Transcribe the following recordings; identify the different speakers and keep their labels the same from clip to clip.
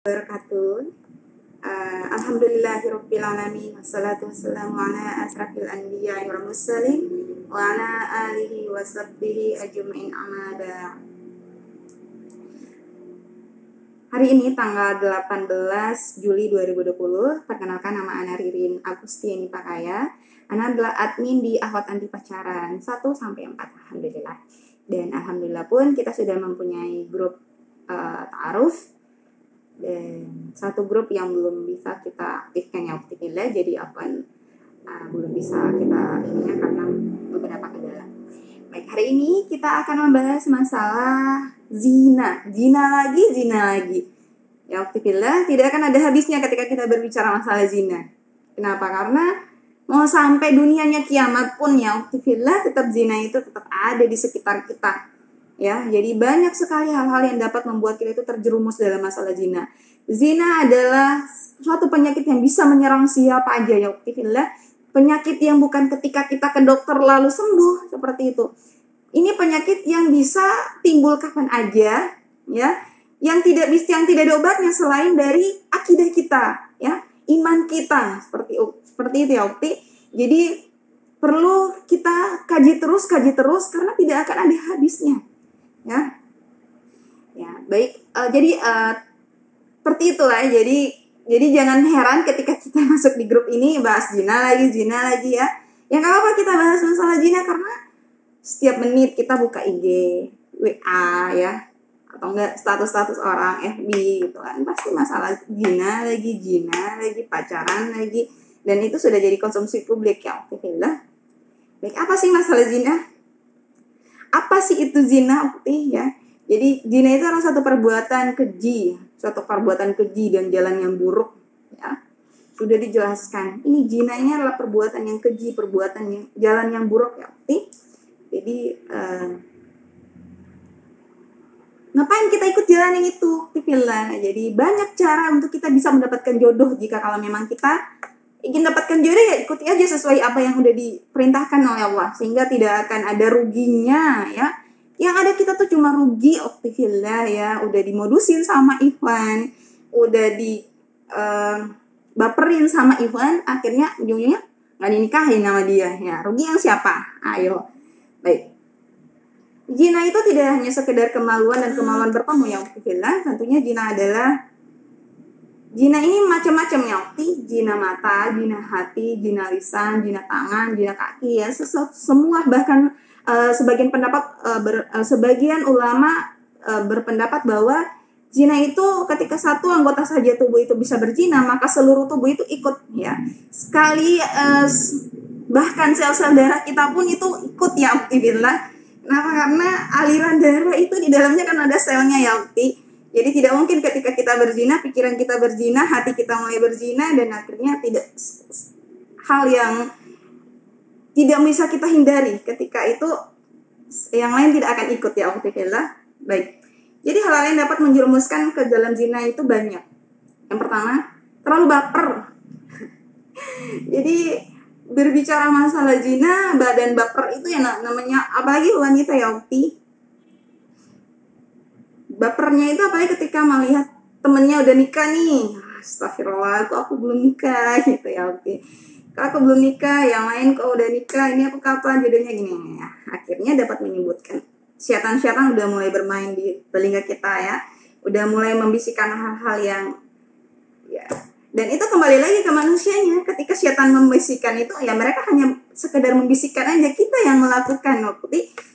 Speaker 1: Wabarakatuh. Alhamdulillahirabbil alamin wassalatu wassalamu ala asrafil anbiya'i wal mursalin wa ala alihi wa sahbihi ajmain amma ba'd. Hari ini tanggal 18 Juli 2020. Perkenalkan, nama Ana Ririn Agustiani Pakaya. Ana adalah admin di Akhwat Anti Pacaran 1 sampai 4, alhamdulillah. Dan alhamdulillah pun kita sudah mempunyai grup ta'aruf. Dan satu grup yang belum bisa kita aktifkan ya aktifillah, jadi belum bisa kita ininya karena beberapa kendala. Baik, hari ini kita akan membahas masalah zina lagi. Ya aktifillah, tidak akan ada habisnya ketika kita berbicara masalah zina. Kenapa? Karena mau sampai dunianya kiamat pun ya aktifillah, tetap zina itu tetap ada di sekitar kita. Ya, jadi banyak sekali hal-hal yang dapat membuat kita itu terjerumus dalam masalah zina. Zina adalah suatu penyakit yang bisa menyerang siapa aja ya aktifillah. Penyakit yang bukan ketika kita ke dokter lalu sembuh seperti itu. Ini penyakit yang bisa timbul kapan aja, ya. Yang tidak ada obatnya selain dari akidah kita, ya, iman kita seperti itu ya Ukti. Jadi perlu kita kaji terus karena tidak akan ada habisnya. Ya baik, jadi seperti itulah. Jadi jangan heran ketika kita masuk di grup ini bahas zina lagi ya. Yang apa kita bahas masalah zina karena setiap menit kita buka IG, WA ya, atau enggak status orang FB gitu kan, pasti masalah zina lagi, pacaran lagi, dan itu sudah jadi konsumsi publik ya. Alhamdulillah. Baik, apa sih masalah zina? Apa sih itu zina, Ukti ya? Jadi zina itu adalah suatu perbuatan keji dan jalan yang buruk ya. Sudah dijelaskan. Ini zina ini adalah perbuatan yang keji, jalan yang buruk ya, Ukti. Jadi ngapain kita ikut jalan yang itu, Ukti? Jadi banyak cara untuk kita bisa mendapatkan jodoh. Jika kalau memang kita ingin dapatkan jodoh ya ikuti aja sesuai apa yang udah diperintahkan oleh Allah, sehingga tidak akan ada ruginya ya. Yang ada kita tuh cuma rugi aktifillah ya, udah dimodusin sama Ikhwan, udah di baperin sama Ikhwan, akhirnya ujung-ujungnya nggak dinikahin sama dia ya. Rugi yang siapa? Ayo. Baik. Zina itu tidak hanya sekedar kemaluan bertemu ya aktifillah. Tentunya zina ini macam-macam ya, zina mata, zina hati, zina lisan, zina tangan, zina kaki ya, semua. Bahkan sebagian ulama berpendapat bahwa zina itu ketika satu anggota saja tubuh itu bisa berzina, maka seluruh tubuh itu ikut ya. Sekali bahkan sel-sel darah kita pun itu ikut ya, alhamdulillah. Kenapa? Karena aliran darah itu di dalamnya kan ada selnya ya, Ukti. Jadi tidak mungkin ketika kita berzina, pikiran kita berzina, hati kita mulai berzina, dan akhirnya hal yang tidak bisa kita hindari. Ketika itu yang lain tidak akan ikut ya alhamdulillah. Baik. Jadi hal-hal yang dapat menjerumuskan ke dalam zina itu banyak. Yang pertama, terlalu baper. Jadi berbicara masalah zina, badan baper itu yang namanya, apalagi wanita ya Ukti. Bapernya itu apalagi ketika melihat temennya udah nikah nih, astagfirullah, aku belum nikah gitu ya, oke. Kalau aku belum nikah, yang lain kok udah nikah, ini aku kapan jodohnya gini ya. Akhirnya dapat menyebutkan syaitan udah mulai bermain di telinga kita ya, udah mulai membisikkan hal-hal yang ya. Dan itu kembali lagi ke manusianya. Ketika syaitan membisikkan itu, ya mereka hanya sekedar membisikkan aja, kita yang melakukan.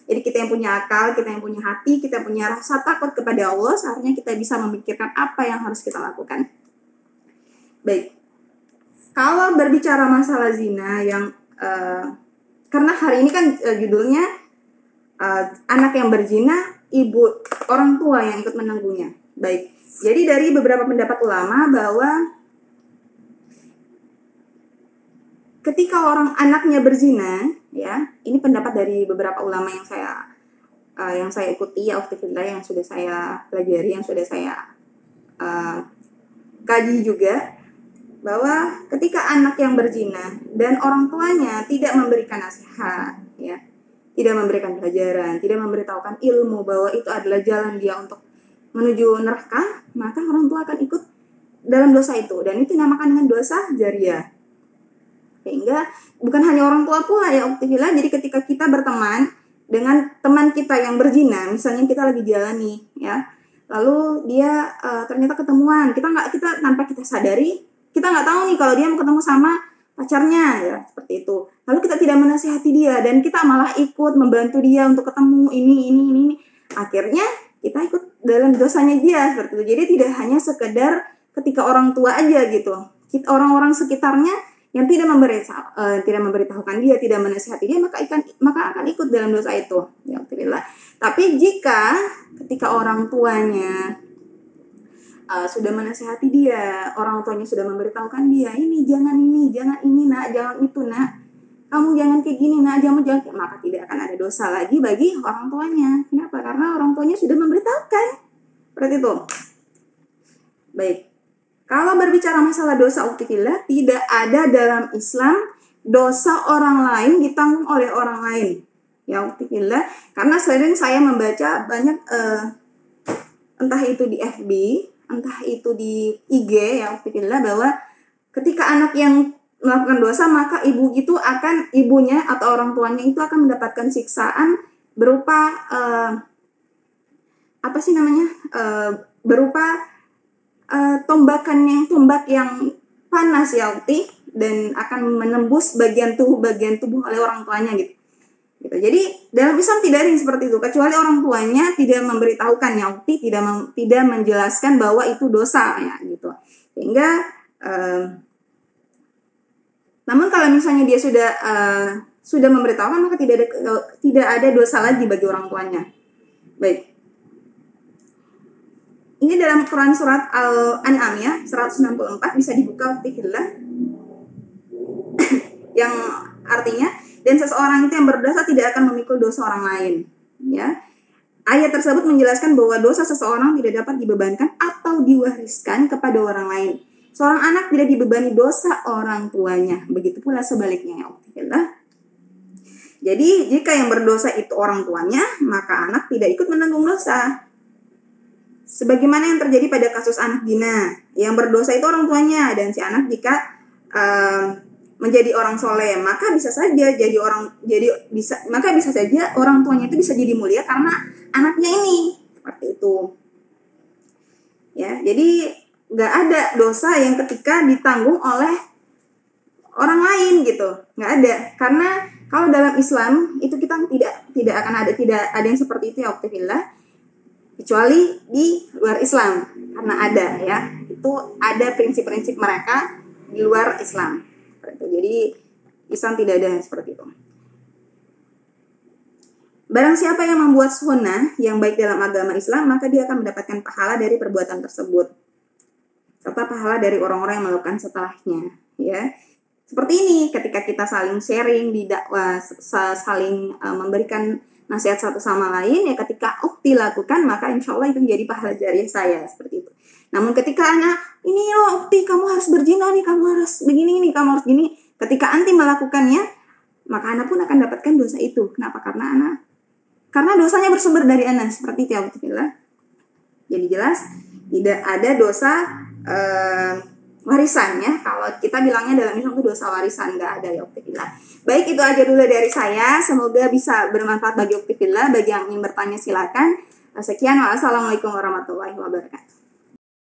Speaker 1: Jadi kita yang punya akal, kita yang punya hati, kita punya rasa takut kepada Allah, seharusnya kita bisa memikirkan apa yang harus kita lakukan. Baik, kalau berbicara masalah zina yang karena hari ini kan judulnya anak yang berzina, orang tua yang ikut menanggungnya. Baik, jadi dari beberapa pendapat ulama bahwa ketika anaknya berzina, ya, ini pendapat dari beberapa ulama yang saya ikuti ya, yang sudah saya pelajari, yang sudah saya kaji juga, bahwa ketika anak yang berzina dan orang tuanya tidak memberikan nasihat, ya, tidak memberikan pelajaran, tidak memberitahukan ilmu bahwa itu adalah jalan dia untuk menuju neraka, maka orang tua akan ikut dalam dosa itu, dan itu dinamakan dengan dosa jariah. Sehingga bukan hanya orang tua pula ya uktifillah. Jadi ketika kita berteman dengan teman kita yang berzina, misalnya kita lagi jalan nih ya, lalu dia ternyata ketemuan, kita tanpa kita sadari, kita nggak tahu nih kalau dia mau ketemu sama pacarnya ya, seperti itu. Lalu kita tidak menasihati dia dan kita malah ikut membantu dia untuk ketemu ini. Akhirnya kita ikut dalam dosanya dia seperti itu. Jadi tidak hanya sekedar ketika orang tua aja gitu, orang-orang sekitarnya yang tidak memberitahukan dia, tidak menasihati dia, maka akan ikut dalam dosa itu. Ya, alhamdulillah. Tapi jika ketika orang tuanya sudah menasihati dia, orang tuanya sudah memberitahukan dia, jangan ini nak, jangan itu nak, kamu jangan kayak gini nak, jangan, maka tidak akan ada dosa lagi bagi orang tuanya. Kenapa? Karena orang tuanya sudah memberitahukan. Seperti itu. Baik. Kalau berbicara masalah dosa uktifillah, tidak ada dalam Islam dosa orang lain ditanggung oleh orang lain. Ya uktifillah, karena sering saya membaca banyak entah itu di FB, entah itu di IG ya uktifillah, bahwa ketika anak yang melakukan dosa maka ibunya atau orang tuanya itu akan mendapatkan siksaan berupa berupa tombak yang panas ya ukti, dan akan menembus bagian tubuh oleh orang tuanya gitu. Jadi dalam Islam tidak ada yang seperti itu, kecuali orang tuanya tidak memberitahukan ya ukti, tidak menjelaskan bahwa itu dosa ya gitu. Sehingga namun kalau misalnya dia sudah memberitahukan, maka tidak ada dosa lagi bagi orang tuanya. Baik. Ini dalam Quran surat Al-An'am ya, 164, bisa dibuka uktifillah. Yang artinya, dan seseorang itu yang berdosa tidak akan memikul dosa orang lain. Ya. Ayat tersebut menjelaskan bahwa dosa seseorang tidak dapat dibebankan atau diwariskan kepada orang lain. Seorang anak tidak dibebani dosa orang tuanya. Begitu pula sebaliknya ya uktifillah. Jadi jika yang berdosa itu orang tuanya, maka anak tidak ikut menanggung dosa. Sebagaimana yang terjadi pada kasus anak zina, yang berdosa itu orang tuanya, dan si anak jika menjadi orang soleh, maka bisa saja orang tuanya itu bisa jadi mulia karena anaknya ini, seperti itu. Ya, jadi nggak ada dosa yang ketika ditanggung oleh orang lain gitu, nggak ada. Karena kalau dalam Islam itu kita tidak ada yang seperti itu ya uktifillah. Kecuali di luar Islam, karena ada ya, itu ada prinsip-prinsip mereka di luar Islam. Jadi Islam tidak ada yang seperti itu. Barang siapa yang membuat sunnah yang baik dalam agama Islam, maka dia akan mendapatkan pahala dari perbuatan tersebut, serta pahala dari orang-orang yang melakukan setelahnya. Ya, seperti ini ketika kita saling sharing di dakwah, saling memberikan nasihat satu sama lain ya, ketika ukti lakukan maka insya Allah itu menjadi pahala jariah saya, seperti itu. Namun ketika ini loh ukti, kamu harus berzina nih, kamu harus begini nih, kamu harus gini, ketika anti melakukannya, maka anak pun akan dapatkan dosa itu. Kenapa? Karena dosanya bersumber dari anak, seperti itu ya uktifillah. Jadi jelas tidak ada dosa warisannya. Kalau kita bilangnya dalam Islam itu dosa warisan, nggak ada ya uktifillah. Baik, itu aja dulu dari saya. Semoga bisa bermanfaat bagi uktifillah. Bagi yang ingin bertanya silakan. Sekian, wassalamualaikum warahmatullahi wabarakatuh.